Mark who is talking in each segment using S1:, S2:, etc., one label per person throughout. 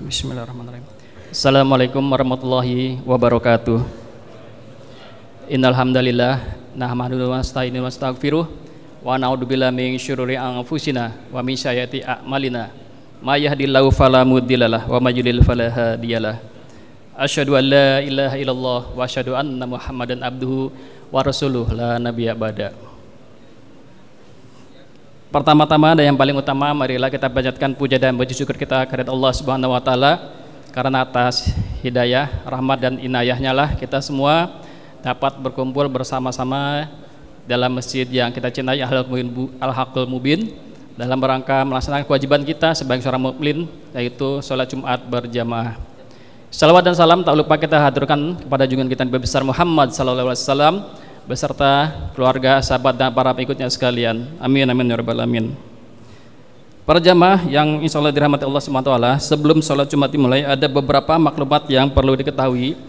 S1: Bismillahirrahmanirrahim. Assalamualaikum warahmatullahi wabarakatuh. Innal hamdalillah nahmaduhu wa nasta'inu wa nastaghfiruh wa na'udzubillahi min syururi anfusina wa min sayyiati a'malina. May yahdihillahu fala mudhillalah wa may yudlil fala hadiyalah. Asyhadu an la ilaha illallah wa asyhadu anna Muhammadan abduhu wa rasuluh la nabiyya ba'da. Pertama-tama dan yang paling utama, marilah kita panjatkan puja dan puji syukur kita kepada Allah Subhanahu wa taala, karena atas hidayah, rahmat dan inayahnya lah kita semua dapat berkumpul bersama-sama dalam masjid yang kita cintai, Al-Haqqul Mubin, dalam rangka melaksanakan kewajiban kita sebagai seorang mukmin, yaitu sholat Jumat berjamaah. Salawat dan salam tak lupa kita haturkan kepada junjungan kita Nabi besar Muhammad sallallahu alaihi wasallam beserta keluarga, sahabat dan para pengikutnya sekalian. Amin amin ya rabbal alamin. Para jamaah yang insya Allah dirahmati Allah SWT, sebelum sholat Jumat dimulai ada beberapa maklumat yang perlu diketahui.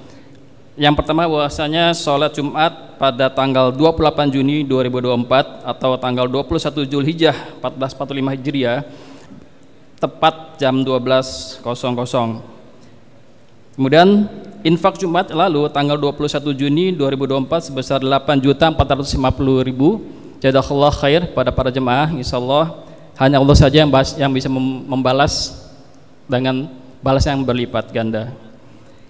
S1: Yang pertama, bahwasanya sholat Jumat pada tanggal 28 Juni 2024 atau tanggal 21 Zulhijjah 1445 Hijriah tepat jam 12.00. Kemudian infak Jumat lalu tanggal 21 Juni 2024 sebesar 8.450.000. Jazakallah khair pada para jemaah. Insyaallah hanya Allah saja yang bisa membalas dengan balas yang berlipat ganda.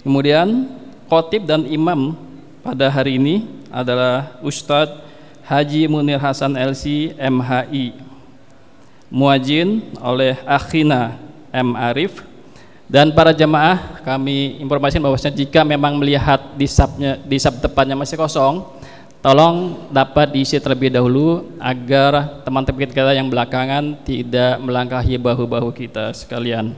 S1: Kemudian khotib dan imam pada hari ini adalah Ustadz Haji Munir Hasan LC MHI, muadzin oleh Akhina M. Arif. Dan para jemaah, kami informasikan bahwasanya jika memang melihat di sab depannya masih kosong, tolong dapat diisi terlebih dahulu agar teman-teman kita yang belakangan tidak melangkahi bahu-bahu kita sekalian.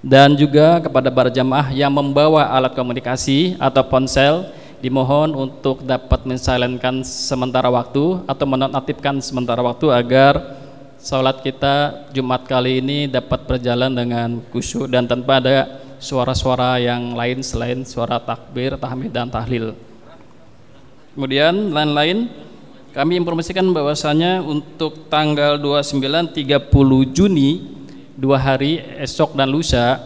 S1: Dan juga kepada para jemaah yang membawa alat komunikasi atau ponsel, dimohon untuk dapat mensilenkan sementara waktu atau menonaktifkan sementara waktu agar salat kita Jumat kali ini dapat berjalan dengan khusyuk dan tanpa ada suara-suara yang lain selain suara takbir, tahmid dan tahlil. Kemudian lain-lain, kami informasikan bahwasanya untuk tanggal 29 30 Juni 2 hari esok dan lusa,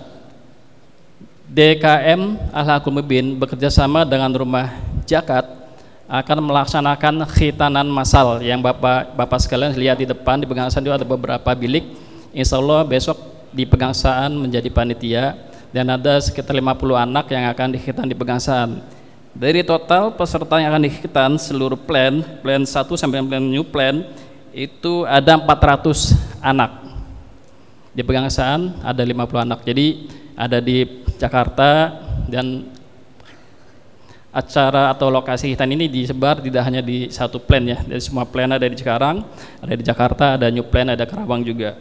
S1: DKM Al-Haqqul Mubin bekerjasama dengan Rumah Zakat akan melaksanakan khitanan massal yang bapak sekalian lihat di depan. Di pegangsaan itu ada beberapa bilik. Insya Allah besok di pegangsaan menjadi panitia dan ada sekitar 50 anak yang akan dikhitan di pegangsaan. Dari total peserta yang akan dikhitan seluruh plan 1 sampai plan new plan itu ada 400 anak. Di pegangsaan ada 50 anak. Jadi ada di Jakarta, dan acara atau lokasi khitan ini disebar tidak hanya di satu plan ya, dari semua plan ada di Cikarang, ada di Jakarta, ada new plan, ada Karawang juga.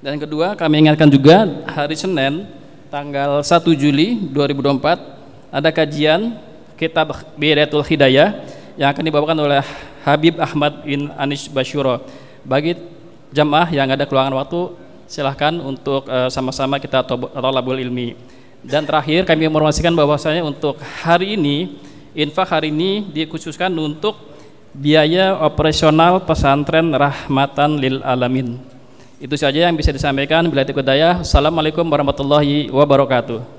S1: Dan kedua, kami ingatkan juga hari Senin tanggal 1 Juli 2024 ada kajian kitab Bidayatul Hidayah yang akan dibawakan oleh Habib Ahmad bin Anish Basyuro. Bagi jamaah yang ada keluangan waktu, silahkan untuk sama-sama kita thalabul ilmi. Dan terakhir kami informasikan bahwasanya untuk hari ini, infak hari ini dikhususkan untuk biaya operasional pesantren Rahmatan lil Alamin. Itu saja yang bisa disampaikan. Bila taufiq hidayah. Assalamualaikum warahmatullahi wabarakatuh.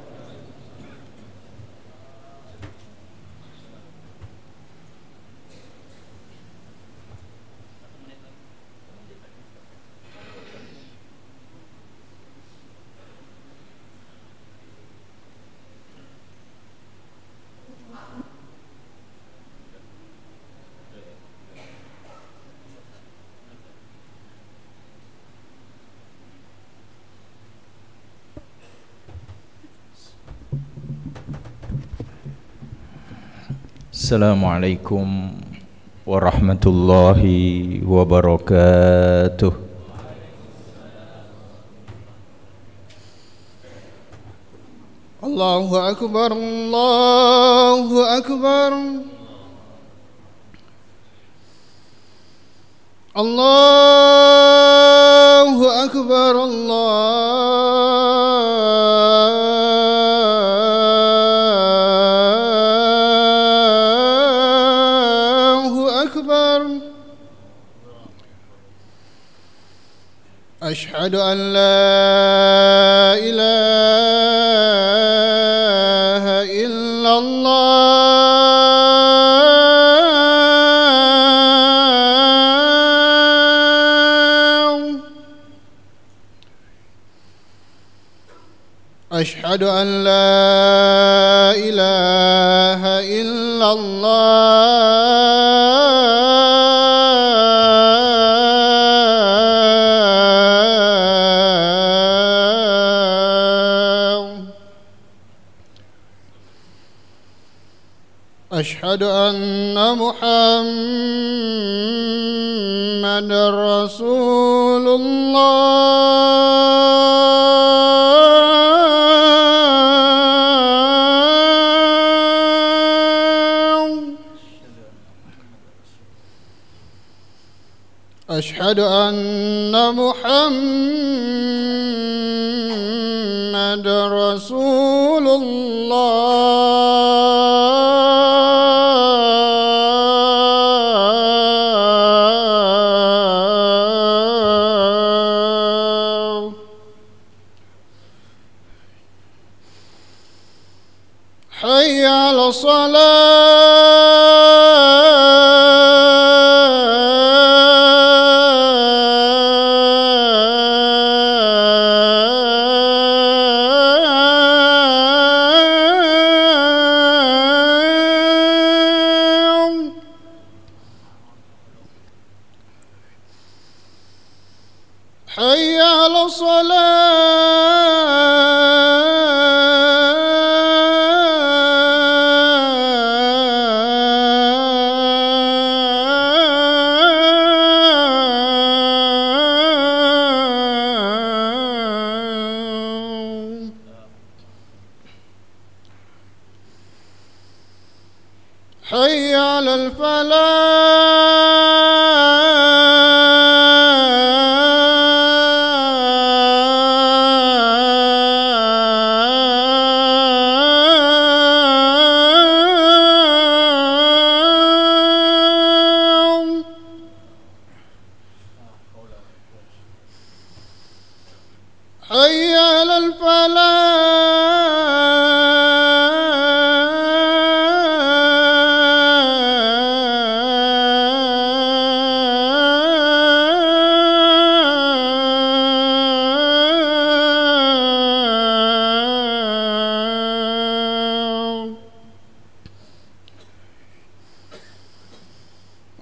S2: Assalamualaikum warahmatullahi wabarakatuh.
S3: Allahu Akbar, Allahu Akbar, Allahu Akbar, Allahu Akbar. أشهد أن لا إله إلا الله أشهد أن لا إله إلا الله أشهد أن محمدًا رسول الله أشهد أن محمدًا رسول الله حي على الصلاة حي على الصلاة حي على الفلاح حي على الفلاح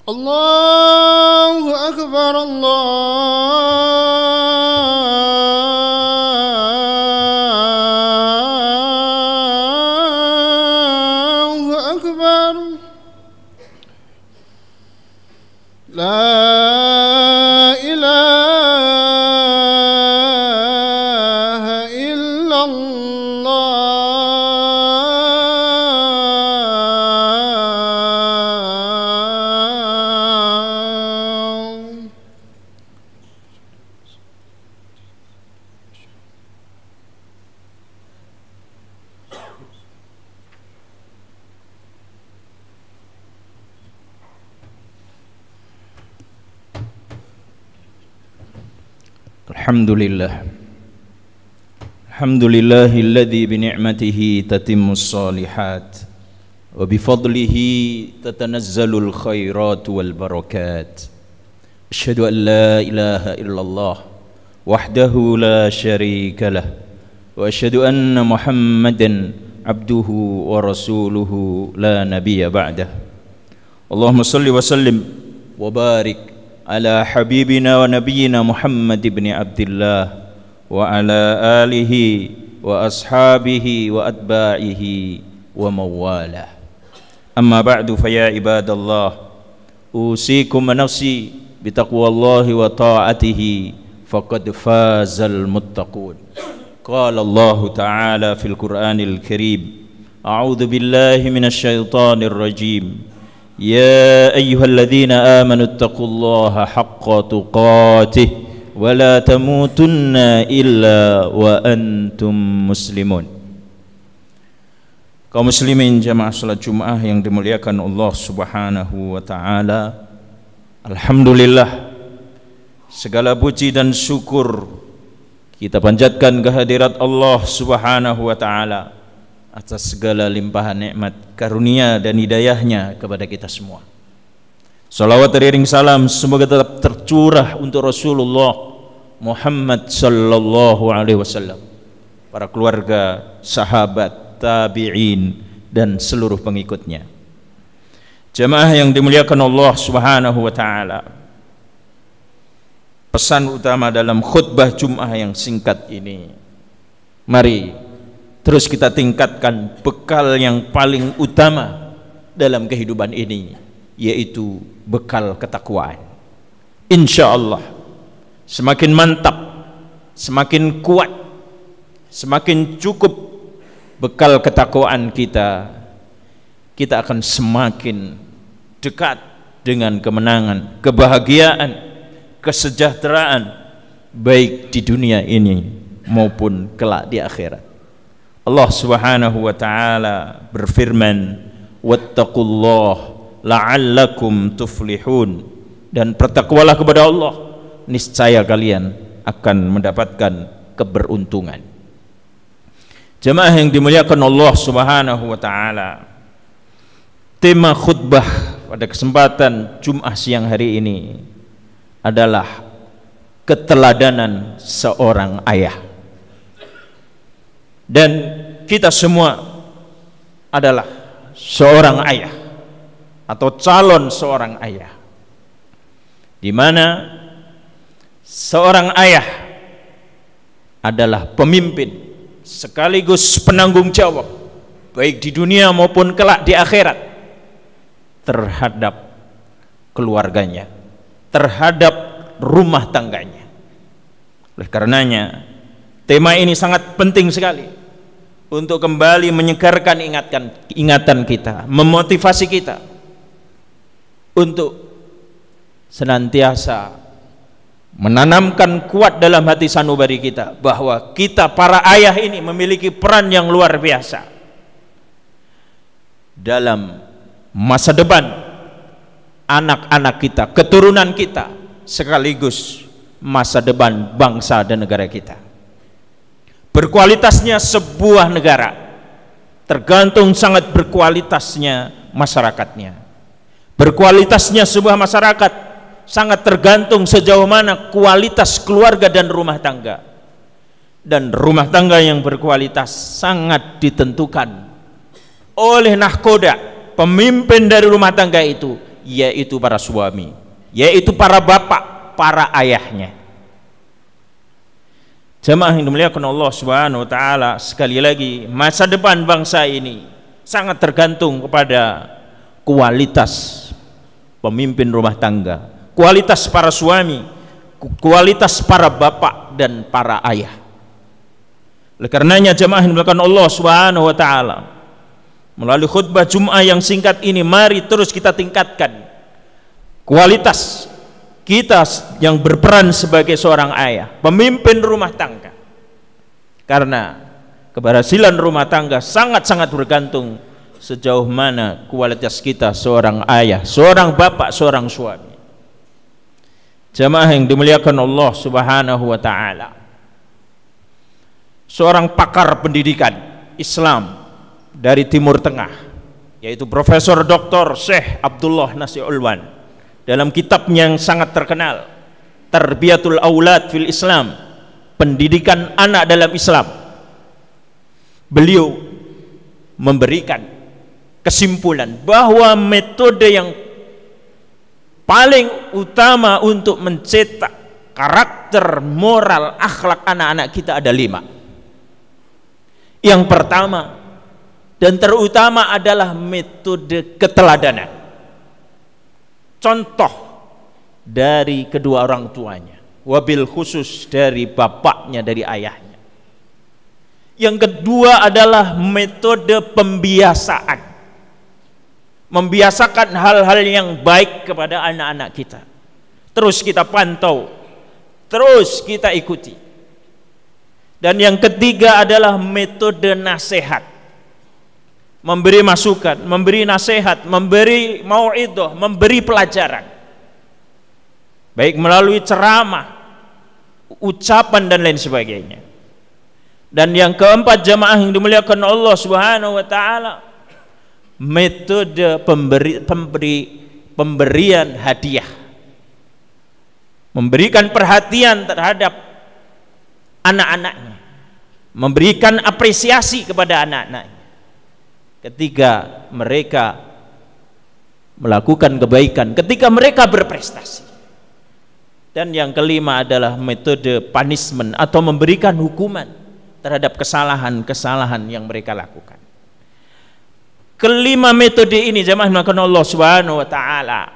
S3: الله أكبر الله أكبر لا إله إلا الله
S2: Alhamdulillahilladzi bini'matihi tatimmus shalihat wa bifadlihi tatanazzalul khairat wal barakat. Asyhadu an la ilaha illallah wahdahu la syarika lah wa asyhadu anna Muhammadan abduhu wa rasuluhu la nabiyya ba'dah. Allahumma salli wa sallim wa barik ala habibina wa nabiyyina Muhammad ibn Abdillah wa ala alihi wa ashabihi wa atba'ihi wa mawalah. Amma ba'du fa ya ibadallah, usikum wa nafsi bitaqwallahi wa ta'atihi faqad fazal muttaqun. Qala Allah ta'ala fil Qur'anil Karim, a'udzu billahi minasy syaithanir rajim. Ya ayyuhalladzina amanu taqullaha haqqa tuqatih wa la tamutunna illa wa antum muslimun. Kaum muslimin jamaah salat Jumat yang dimuliakan Allah Subhanahu wa taala, alhamdulillah segala puji dan syukur kita panjatkan kehadirat Allah Subhanahu wa taala atas segala limpahan nikmat, karunia dan hidayahnya kepada kita semua. Salawat teriring salam semoga tetap tercurah untuk Rasulullah Muhammad sallallahu alaihi wasallam, para keluarga, sahabat, tabi'in dan seluruh pengikutnya. Jamaah yang dimuliakan Allah Subhanahu wa taala, pesan utama dalam khutbah Jum'ah yang singkat ini, mari terus kita tingkatkan bekal yang paling utama dalam kehidupan ini, yaitu bekal ketakwaan. Insya Allah semakin mantap, semakin kuat, semakin cukup bekal ketakwaan kita, kita akan semakin dekat dengan kemenangan, kebahagiaan, kesejahteraan, baik di dunia ini maupun kelak di akhirat. Allah Subhanahu wa taala berfirman, wattaqullah la'allakum tuflihun, dan bertakwalah kepada Allah, niscaya kalian akan mendapatkan keberuntungan. Jemaah yang dimuliakan Allah Subhanahu wa taala, tema khutbah pada kesempatan Jum'ah siang hari ini adalah keteladanan seorang ayah. Dan kita semua adalah seorang ayah atau calon seorang ayah, di mana seorang ayah adalah pemimpin sekaligus penanggung jawab baik di dunia maupun kelak di akhirat terhadap keluarganya, terhadap rumah tangganya. Oleh karenanya tema ini sangat penting sekali untuk kembali menyegarkan ingatan kita, memotivasi kita untuk senantiasa menanamkan kuat dalam hati sanubari kita bahwa kita para ayah ini memiliki peran yang luar biasa dalam masa depan anak-anak kita, keturunan kita, sekaligus masa depan bangsa dan negara kita. Berkualitasnya sebuah negara tergantung sangat berkualitasnya masyarakatnya. Berkualitasnya sebuah masyarakat sangat tergantung sejauh mana kualitas keluarga dan rumah tangga. Dan rumah tangga yang berkualitas sangat ditentukan oleh nahkoda, pemimpin dari rumah tangga itu, yaitu para suami, yaitu para bapak, para ayahnya. Jemaah yang dimuliakan Allah Subhanahu wa taala, sekali lagi masa depan bangsa ini sangat tergantung kepada kualitas pemimpin rumah tangga, kualitas para suami, kualitas para bapak dan para ayah. Oleh karenanya jemaah yang dimuliakan Allah Subhanahu wa taala, melalui khutbah Jum'ah yang singkat ini, mari terus kita tingkatkan kualitas kita yang berperan sebagai seorang ayah, pemimpin rumah tangga. Karena keberhasilan rumah tangga sangat-sangat bergantung sejauh mana kualitas kita seorang ayah, seorang bapak, seorang suami. Jamaah yang dimuliakan Allah Subhanahu wa taala, seorang pakar pendidikan Islam dari Timur Tengah, yaitu Profesor Dr. Syekh Abdullah Nasir Ulwan, dalam kitabnya yang sangat terkenal, Tarbiyatul Aulad fil Islam, pendidikan anak dalam Islam, beliau memberikan kesimpulan bahwa metode yang paling utama untuk mencetak karakter, moral, akhlak anak-anak kita ada 5. Yang pertama dan terutama adalah metode keteladanan. Contoh dari kedua orang tuanya, wabil khusus dari bapaknya, dari ayahnya. Yang kedua adalah metode pembiasaan, membiasakan hal-hal yang baik kepada anak-anak kita. Terus kita pantau, terus kita ikuti. Dan yang ketiga adalah metode nasihat, memberi masukan, memberi nasihat, memberi mau'idhah, memberi pelajaran. baik melalui ceramah, ucapan dan lain sebagainya. Dan yang keempat jamaah yang dimuliakan Allah Subhanahu wa taala, metode pemberian hadiah, memberikan perhatian terhadap anak-anaknya, memberikan apresiasi kepada anak-anaknya ketika mereka melakukan kebaikan, ketika mereka berprestasi. Dan yang kelima adalah metode punishment atau memberikan hukuman terhadap kesalahan-kesalahan yang mereka lakukan. Kelima metode ini jemaah melakukan Allah Subhanahu wa taala,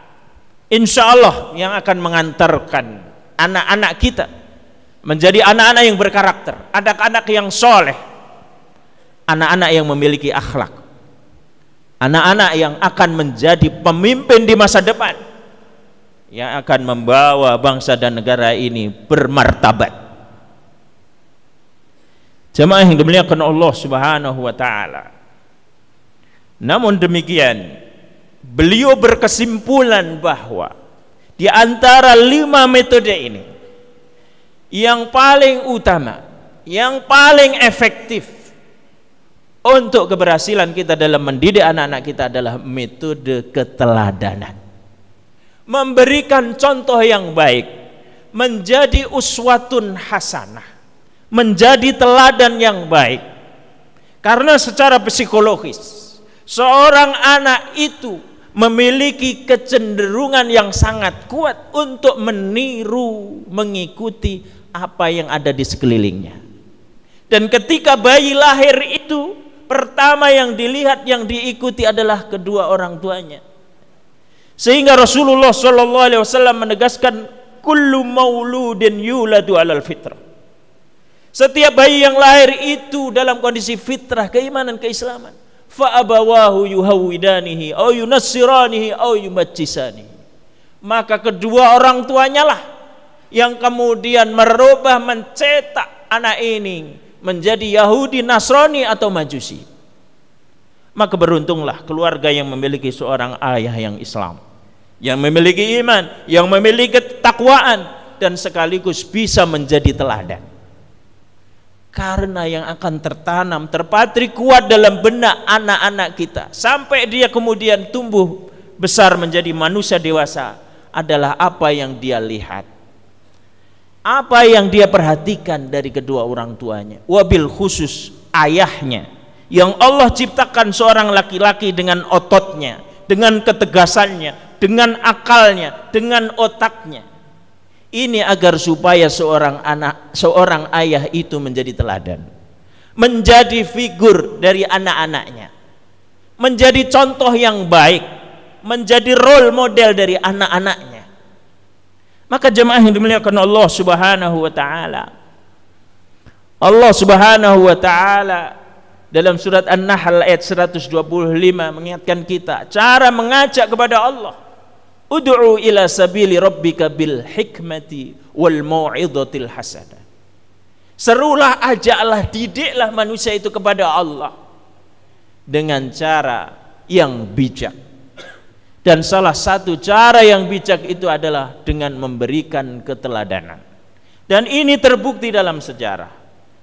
S2: insya Allah yang akan mengantarkan anak-anak kita menjadi anak-anak yang berkarakter, anak-anak yang soleh, anak-anak yang memiliki akhlak, anak-anak yang akan menjadi pemimpin di masa depan, yang akan membawa bangsa dan negara ini bermartabat. Jemaah yang dimuliakan Allah Subhanahu wa taala. Namun demikian, beliau berkesimpulan bahwa di antara 5 metode ini, yang paling utama, yang paling efektif untuk keberhasilan kita dalam mendidik anak-anak kita adalah metode keteladanan. Memberikan contoh yang baik, menjadi uswatun hasanah, menjadi teladan yang baik. Karena secara psikologis, seorang anak itu memiliki kecenderungan yang sangat kuat untuk meniru, mengikuti apa yang ada di sekelilingnya. Dan ketika bayi lahir itu, pertama yang dilihat, yang diikuti adalah kedua orang tuanya. Sehingga Rasulullah SAW menegaskan, kullu mauludin yuladu alal fitrah. Setiap bayi yang lahir itu dalam kondisi fitrah, keimanan, keislaman. Fa abawahu yuhawidanihi au yunassiranihi au yumajjisanihi. Maka kedua orang tuanya lah yang kemudian merubah, mencetak anak ini menjadi Yahudi, Nasrani atau Majusi. Maka beruntunglah keluarga yang memiliki seorang ayah yang Islam, yang memiliki iman, yang memiliki ketakwaan, dan sekaligus bisa menjadi teladan. Karena yang akan tertanam, terpatri kuat dalam benak anak-anak kita sampai dia kemudian tumbuh besar menjadi manusia dewasa adalah apa yang dia lihat, apa yang dia perhatikan dari kedua orang tuanya, wabil khusus ayahnya, yang Allah ciptakan seorang laki-laki dengan ototnya, dengan ketegasannya, dengan akalnya, dengan otaknya. Ini agar supaya seorang anak, seorang ayah itu menjadi teladan, menjadi figur dari anak-anaknya, menjadi contoh yang baik, menjadi role model dari anak-anaknya. Maka jemaah yang dimuliakan Allah Subhanahu wa taala, Allah Subhanahu wa taala dalam surat An-Nahl ayat 125 mengingatkan kita cara mengajak kepada Allah. Ud'u ila sabili rabbika bil hikmati wal mau'izatil hasanah. Serulah, ajaklah, didiklah manusia itu kepada Allah dengan cara yang bijak. Dan salah satu cara yang bijak itu adalah dengan memberikan keteladanan. Dan ini terbukti dalam sejarah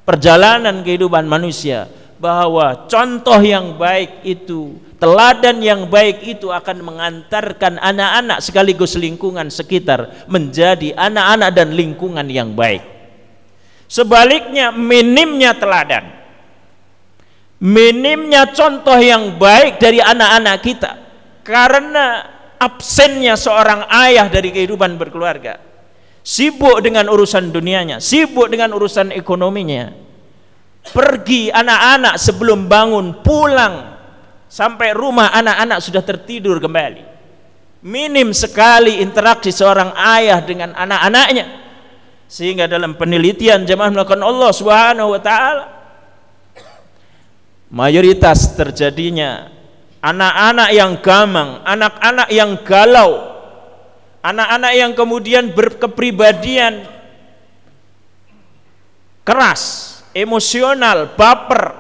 S2: perjalanan kehidupan manusia, bahwa contoh yang baik itu, teladan yang baik itu akan mengantarkan anak-anak sekaligus lingkungan sekitar menjadi anak-anak dan lingkungan yang baik. Sebaliknya, minimnya teladan, minimnya contoh yang baik dari anak-anak kita karena absennya seorang ayah dari kehidupan berkeluarga, sibuk dengan urusan dunianya, sibuk dengan urusan ekonominya. Pergi anak-anak sebelum bangun, pulang sampai rumah anak-anak sudah tertidur kembali. Minim sekali interaksi seorang ayah dengan anak-anaknya, sehingga dalam penelitian jemaah melakukan Allah Subhanahu wa taala, mayoritas terjadinya anak-anak yang gamang, anak-anak yang galau, anak-anak yang kemudian berkepribadian keras, emosional, baper,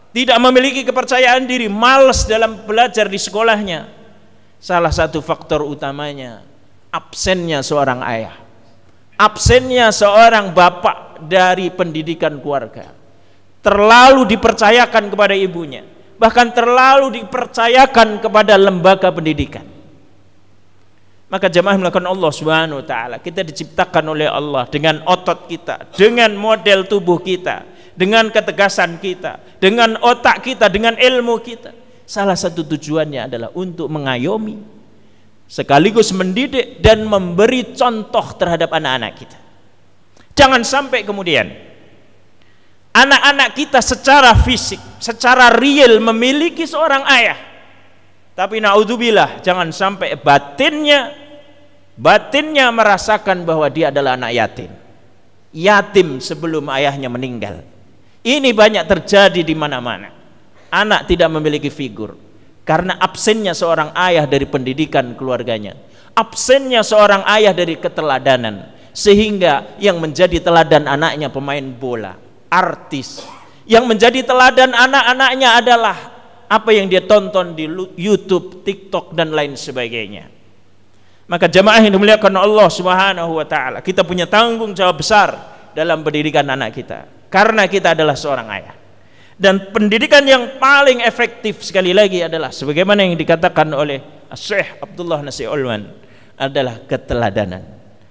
S2: tidak memiliki kepercayaan diri, malas dalam belajar di sekolahnya. Salah satu faktor utamanya absennya seorang ayah, absennya seorang bapak dari pendidikan keluarga, terlalu dipercayakan kepada ibunya, bahkan terlalu dipercayakan kepada lembaga pendidikan. Maka jemaah melakukan Allah Subhanahu wa taala, kita diciptakan oleh Allah dengan otot kita, dengan model tubuh kita, dengan ketegasan kita, dengan otak kita, dengan ilmu kita. Salah satu tujuannya adalah untuk mengayomi, sekaligus mendidik dan memberi contoh terhadap anak-anak kita. Jangan sampai kemudian anak-anak kita secara fisik, secara real memiliki seorang ayah, tapi naudzubillah, jangan sampai batinnya merasakan bahwa dia adalah anak yatim. Yatim sebelum ayahnya meninggal. Ini banyak terjadi di mana-mana. Anak tidak memiliki figur karena absennya seorang ayah dari pendidikan keluarganya, absennya seorang ayah dari keteladanan, sehingga yang menjadi teladan anaknya pemain bola, artis. Yang menjadi teladan anak-anaknya adalah apa yang dia tonton di YouTube, TikTok dan lain sebagainya. Maka jemaah yang dimuliakan Allah Subhanahu wa taala, kita punya tanggung jawab besar dalam pendidikan anak kita, karena kita adalah seorang ayah. Dan pendidikan yang paling efektif sekali lagi adalah sebagaimana yang dikatakan oleh Syekh Abdullah Nasir Ulwan, adalah keteladanan.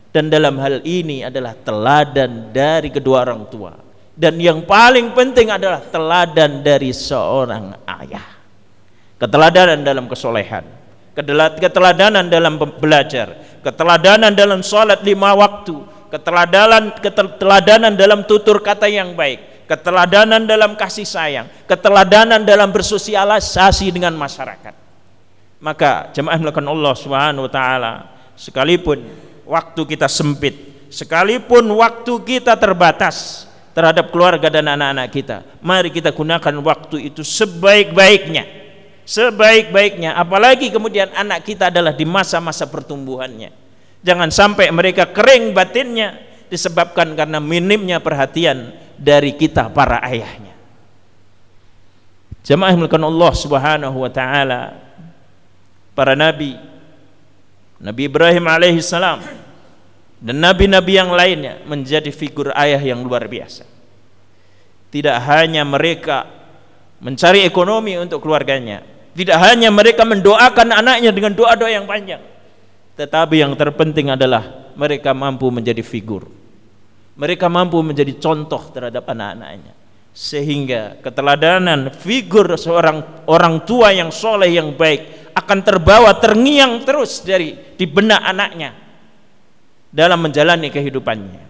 S2: Dan dalam hal ini adalah teladan dari kedua orang tua. Dan yang paling penting adalah teladan dari seorang ayah. Keteladanan dalam kesolehan, keteladanan dalam belajar, keteladanan dalam sholat 5 waktu, keteladanan dalam tutur kata yang baik, keteladanan dalam kasih sayang, keteladanan dalam bersosialisasi dengan masyarakat. Maka jemaah melakukan Allah Subhanahu wa taala, sekalipun waktu kita sempit, sekalipun waktu kita terbatas terhadap keluarga dan anak-anak kita, mari kita gunakan waktu itu sebaik-baiknya. Sebaik-baiknya, apalagi kemudian anak kita adalah di masa-masa pertumbuhannya. Jangan sampai mereka kering batinnya disebabkan karena minimnya perhatian dari kita para ayahnya. Jemaah yang dimuliakan Allah Subhanahu wa taala, para nabi, Nabi Ibrahim alaihissalam dan nabi-nabi yang lainnya menjadi figur ayah yang luar biasa. Tidak hanya mereka mencari ekonomi untuk keluarganya, tidak hanya mereka mendoakan anaknya dengan doa-doa yang panjang, tetapi yang terpenting adalah mereka mampu menjadi figur, mereka mampu menjadi contoh terhadap anak-anaknya, sehingga keteladanan figur seorang orang tua yang soleh yang baik akan terbawa terngiang terus di benak anaknya dalam menjalani kehidupannya.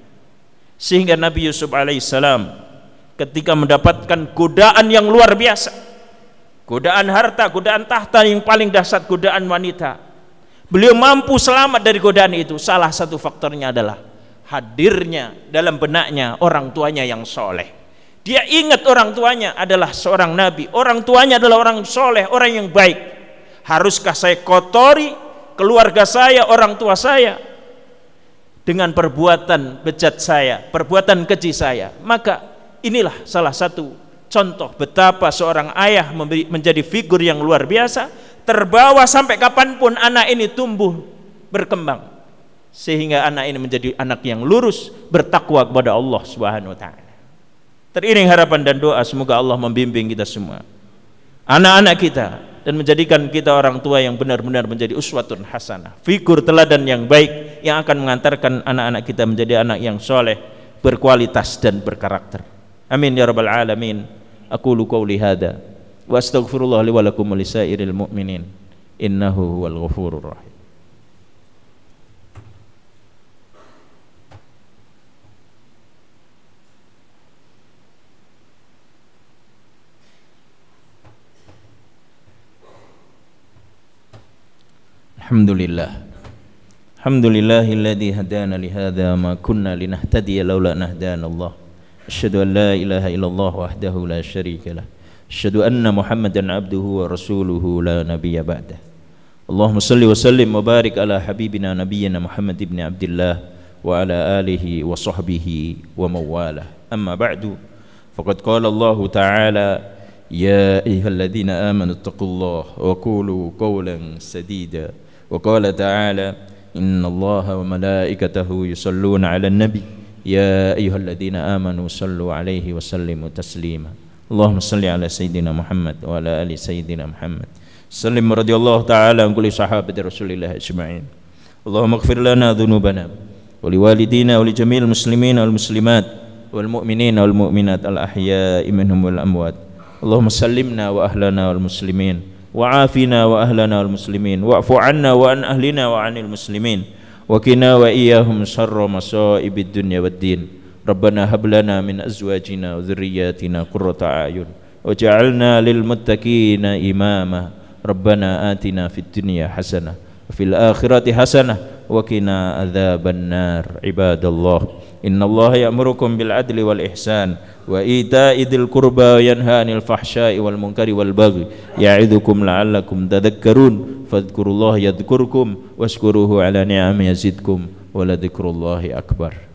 S2: Sehingga Nabi Yusuf alaihissalam ketika mendapatkan godaan yang luar biasa, godaan harta, godaan tahta yang paling dahsyat, godaan wanita, beliau mampu selamat dari godaan itu. Salah satu faktornya adalah hadirnya dalam benaknya orang tuanya yang soleh. Dia ingat orang tuanya adalah seorang nabi, orang tuanya adalah orang soleh, orang yang baik. Haruskah saya kotori keluarga saya, orang tua saya dengan perbuatan bejat saya, perbuatan keji saya? Maka inilah salah satu contoh betapa seorang ayah menjadi figur yang luar biasa, terbawa sampai kapanpun anak ini tumbuh berkembang, sehingga anak ini menjadi anak yang lurus, bertakwa kepada Allah Subhanahu wa taala. Teriring harapan dan doa semoga Allah membimbing kita semua, anak-anak kita, dan menjadikan kita orang tua yang benar-benar menjadi uswatun hasanah, figur teladan yang baik yang akan mengantarkan anak-anak kita menjadi anak yang soleh, berkualitas dan berkarakter. Amin ya rabbal alamin. Aqulu qawli hadza wa astaghfirullah li wa lakum wa lisairil mu'minin innahu huwal ghafurur rahim. Alhamdulillahilladzi hadana li hadza ma kunna linahtadiya laula an hadana Allah. Asyhadu an la ilaha illallah wahdahu la syarika lah. Asyhadu anna Muhammadan abduhu wa rasuluhu la nabiyya ba'dah. Allahumma salli wa sallim wa barik ala habibina nabiyyina Muhammad ibn Abdullah wa ala alihi wa sahbihi wa mawalah. Amma ba'du, faqad qala Allah ta'ala ya ayyuhalladzina amanu taqullaha wa qulu qawlan sadida. Wa qala ta'ala innallaha wa malaikatahu yusholluna 'alan nabi ya ayyuhalladzina amanu shallu 'alaihi wa sallimu taslima. Allahumma shalli ala sayyidina Muhammad wa ala ali sayyidina Muhammad. Sallim radhiyallahu ta'ala an kulli sahabati Rasulillah ajma'in. Allahumma ighfir lana dhunubana wa liwalidina wa li jami'il muslimin wal muslimat wal mu'minina wal mu'minat al ahya'i minhum wal amwat. Allahumma sallimna wa ahlana wal muslimin wa afina wa ahlana wal muslimin wa'fu 'anna wa an ahlina wa 'anil muslimin wa qina wa iyyahum syarra masaibid dunya waddin. Rabbana hab lana min azwajina wa dhurriyyatina qurrata a'yun waj'alna lil muttaqina imama. Rabbana atina fid dunya hasanah wa fil akhirati hasanah wa qina adzaban nar. Ibadallah, innallaha ya'murukum bil adli wal ihsan wa ita'i dzil qurba wa yanha 'anil fahsya'i wal munkari wal baghi ya'idzukum la'allakum tadhakkarun. Fadhkurullaha yadhkurkum washkuruhu 'ala ni'amihi yazidkum wa la dzikrullahi akbar.